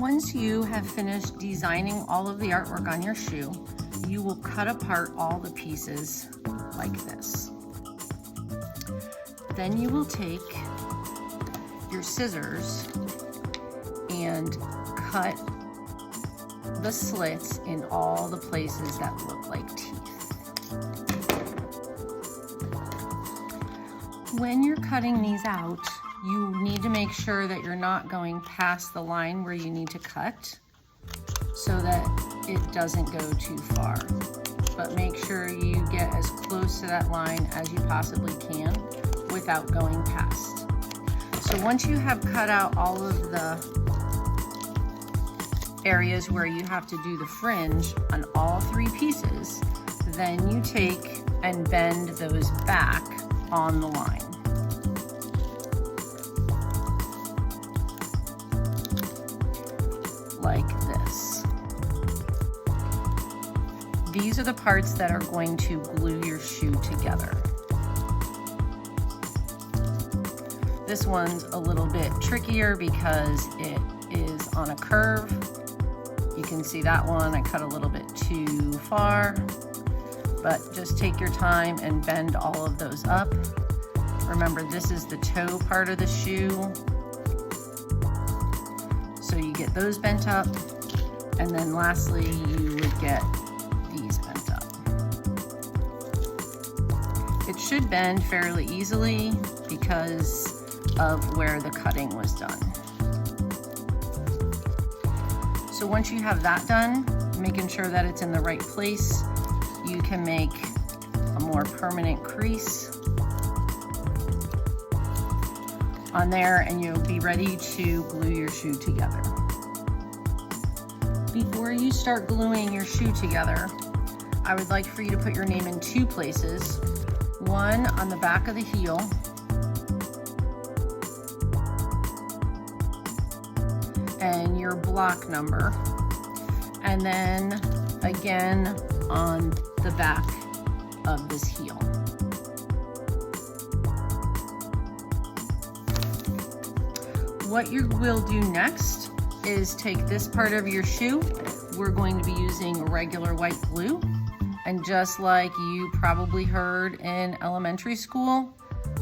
Once you have finished designing all of the artwork on your shoe, you will cut apart all the pieces like this. Then you will take your scissors and cut the slits in all the places that look like teeth. When you're cutting these out, you need to make sure that you're not going past the line where you need to cut so that it doesn't go too far. But make sure you get as close to that line as you possibly can without going past. So once you have cut out all of the areas where you have to do the fringe on all three pieces, then you take and bend those back on the line. Like this. These are the parts that are going to glue your shoe together. This one's a little bit trickier because it is on a curve. You can see that one, I cut a little bit too far, but just take your time and bend all of those up. Remember, this is the toe part of the shoe. So you get those bent up, and then lastly, you would get these bent up. It should bend fairly easily because of where the cutting was done. So once you have that done, making sure that it's in the right place, you can make a more permanent crease on there and you'll be ready to glue your shoe together. Before you start gluing your shoe together, I would like for you to put your name in two places. One on the back of the heel, and your block number, and then again on the back of this heel. What you will do next is take this part of your shoe. We're going to be using regular white glue, and just like you probably heard in elementary school,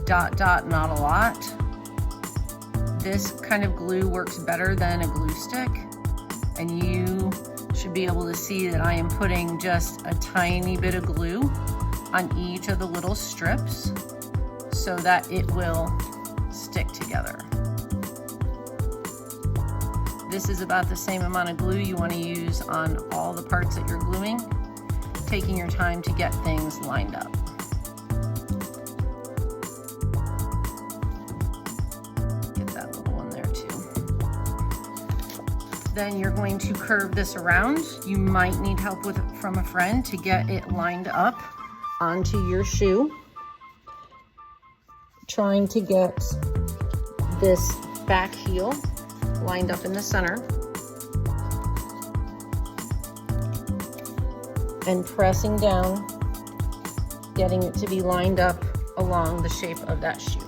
dot, dot, not a lot. This kind of glue works better than a glue stick, and you should be able to see that I am putting just a tiny bit of glue on each of the little strips so that it will stick together. This is about the same amount of glue you want to use on all the parts that you're gluing, taking your time to get things lined up. Then you're going to curve this around. You might need help from a friend to get it lined up onto your shoe. Trying to get this back heel lined up in the center. And pressing down, getting it to be lined up along the shape of that shoe.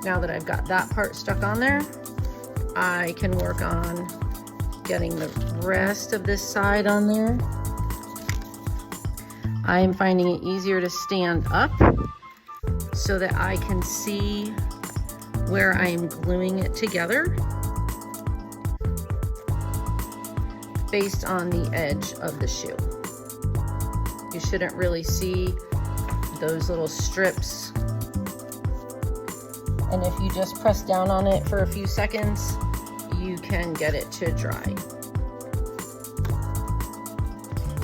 Now that I've got that part stuck on there, I can work on getting the rest of this side on there. I am finding it easier to stand up so that I can see where I am gluing it together based on the edge of the shoe. You shouldn't really see those little strips. And if you just press down on it for a few seconds, you can get it to dry.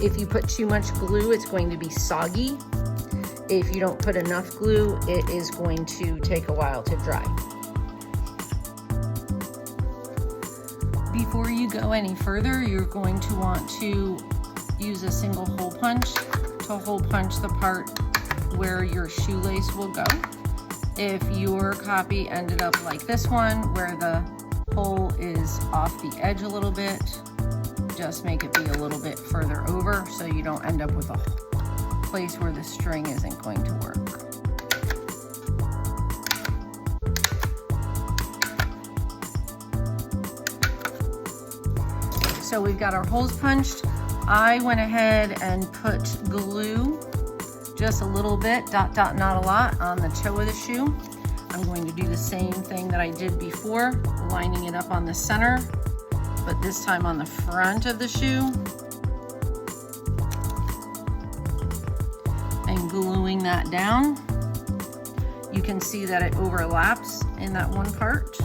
If you put too much glue, it's going to be soggy. If you don't put enough glue, it is going to take a while to dry. Before you go any further, you're going to want to use a single hole punch to hole punch the part where your shoelace will go. If your copy ended up like this one, where the hole is off the edge a little bit, just make it be a little bit further over so you don't end up with a place where the string isn't going to work. So we've got our holes punched. I went ahead and put glue, just a little bit, dot, dot, not a lot, on the toe of the shoe. I'm going to do the same thing that I did before, lining it up on the center, but this time on the front of the shoe. And gluing that down. You can see that it overlaps in that one part,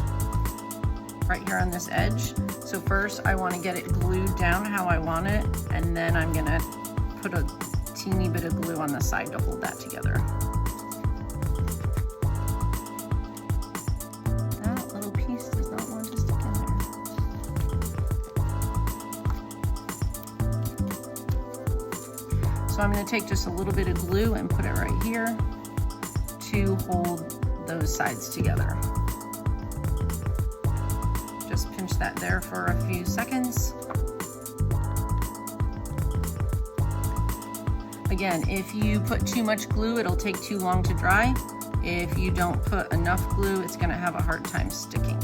right here on this edge. So first I want to get it glued down how I want it, and then I'm gonna put a teeny bit of glue on the side to hold that together. That little piece does not want to stick in there. So I'm gonna take just a little bit of glue and put it right here to hold those sides together. Just pinch that there for a few seconds. Again, if you put too much glue, it'll take too long to dry. If you don't put enough glue, it's gonna have a hard time sticking.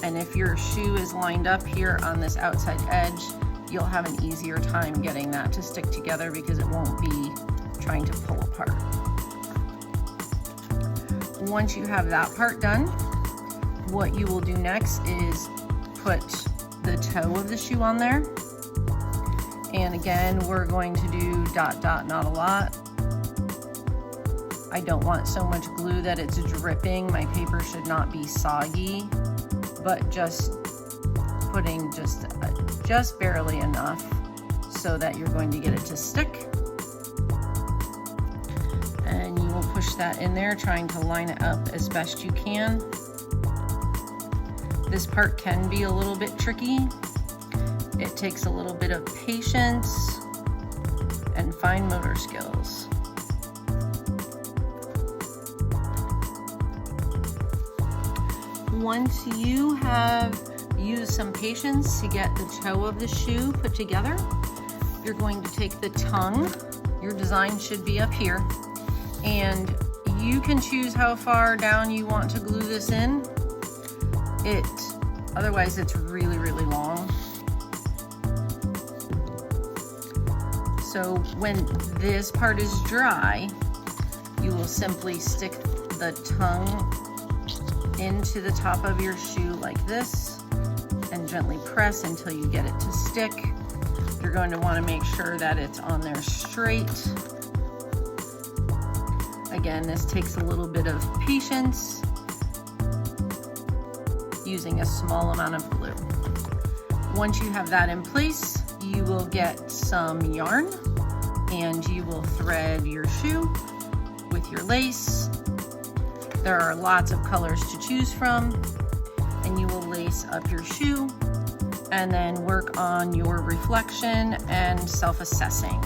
And if your shoe is lined up here on this outside edge, you'll have an easier time getting that to stick together because it won't be trying to pull apart. Once you have that part done, what you will do next is put the toe of the shoe on there. And again, we're going to do dot, dot, not a lot. I don't want so much glue that it's dripping. My paper should not be soggy, but just putting just barely enough so that you're going to get it to stick. And you will push that in there, trying to line it up as best you can. This part can be a little bit tricky. It takes a little bit of patience and fine motor skills. Once you have used some patience to get the toe of the shoe put together, you're going to take the tongue. Your design should be up here, and you can choose how far down you want to glue this in. Otherwise it's really, really long. So when this part is dry, you will simply stick the tongue into the top of your shoe like this and gently press until you get it to stick. You're going to want to make sure that it's on there straight. Again, this takes a little bit of patience using a small amount of glue. Once you have that in place, you will get some yarn and you will thread your shoe with your lace. There are lots of colors to choose from, and you will lace up your shoe and then work on your reflection and self-assessing,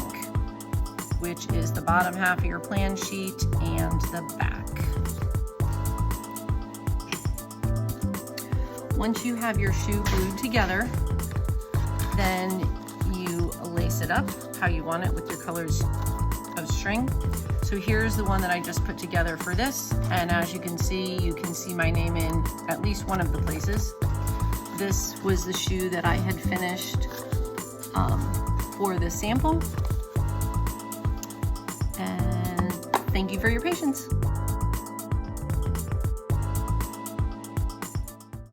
which is the bottom half of your plan sheet and the back. Once you have your shoe glued together, then you lace it up how you want it with your colors of string. So here's the one that I just put together for this, and as you can see my name in at least one of the places. This was the shoe that I had finished for the sample, and thank you for your patience.